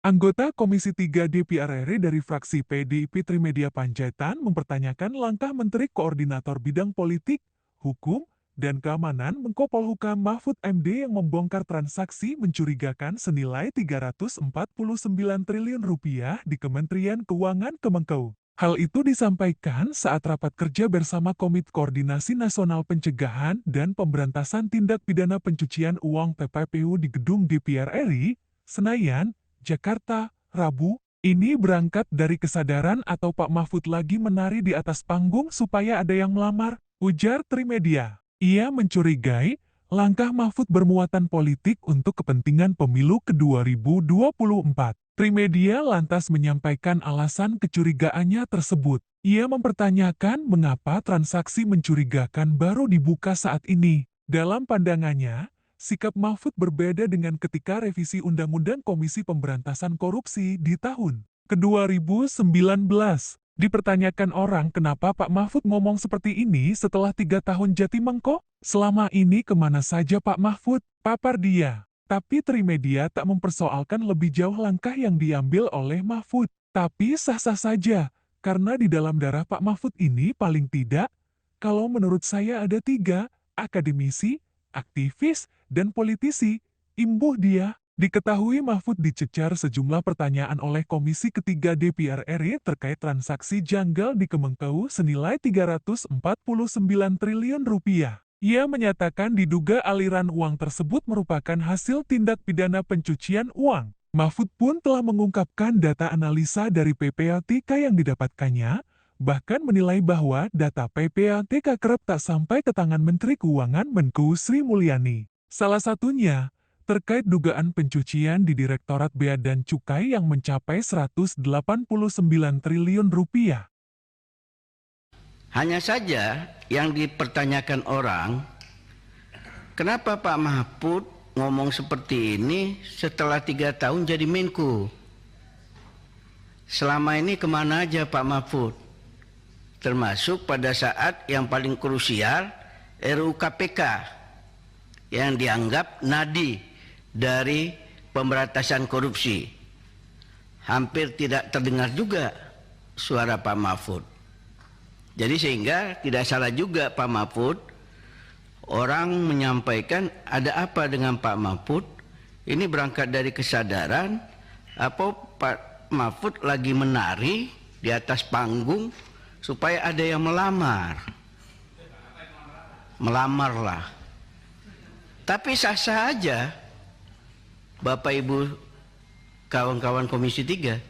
Anggota Komisi 3 DPR RI dari fraksi PDIP Trimedia Panjaitan mempertanyakan langkah Menteri Koordinator Bidang Politik, Hukum, dan Keamanan Menko Polhukam Mahfud MD yang membongkar transaksi mencurigakan senilai 349 triliun rupiah di Kementerian Keuangan Kemenkeu. Hal itu disampaikan saat rapat kerja bersama Komite Koordinasi Nasional Pencegahan dan Pemberantasan Tindak Pidana Pencucian Uang (TPPU) di Gedung DPR RI, Senayan, Jakarta, Rabu. Ini berangkat dari kesadaran atau Pak Mahfud lagi menari di atas panggung supaya ada yang melamar, ujar Trimedia. Ia mencurigai langkah Mahfud bermuatan politik untuk kepentingan pemilu ke-2024. Trimedia lantas menyampaikan alasan kecurigaannya tersebut. Ia mempertanyakan mengapa transaksi mencurigakan baru dibuka saat ini. Dalam pandangannya, sikap Mahfud berbeda dengan ketika revisi Undang-Undang Komisi Pemberantasan Korupsi di tahun ke-2019. Dipertanyakan orang kenapa Pak Mahfud ngomong seperti ini setelah 3 tahun Jatimengko? Selama ini kemana saja Pak Mahfud? Papar dia. Tapi Trimedia tak mempersoalkan lebih jauh langkah yang diambil oleh Mahfud. Tapi sah-sah saja, karena di dalam darah Pak Mahfud ini paling tidak, kalau menurut saya ada 3, akademisi, aktivis, dan politisi, imbuh dia. Diketahui Mahfud dicecar sejumlah pertanyaan oleh Komisi Ketiga DPR RI terkait transaksi janggal di Kemenkeu senilai 349 triliun rupiah. Ia menyatakan diduga aliran uang tersebut merupakan hasil tindak pidana pencucian uang. Mahfud pun telah mengungkapkan data analisa dari PPATK yang didapatkannya, bahkan menilai bahwa data PPATK kerap tak sampai ke tangan Menteri Keuangan Menku Sri Mulyani. Salah satunya, terkait dugaan pencucian di Direktorat Bea dan Cukai yang mencapai 189 triliun rupiah. Hanya saja yang dipertanyakan orang, kenapa Pak Mahfud ngomong seperti ini setelah 3 tahun jadi Menko? Selama ini kemana aja Pak Mahfud? Termasuk pada saat yang paling krusial RUU KPK yang dianggap nadi dari pemberantasan korupsi. Hampir tidak terdengar juga suara Pak Mahfud. Jadi sehingga tidak salah juga Pak Mahfud, orang menyampaikan ada apa dengan Pak Mahfud, ini berangkat dari kesadaran, apa Pak Mahfud lagi menari di atas panggung supaya ada yang melamar. Melamarlah. Tapi sah-sah aja, Bapak Ibu kawan-kawan Komisi 3,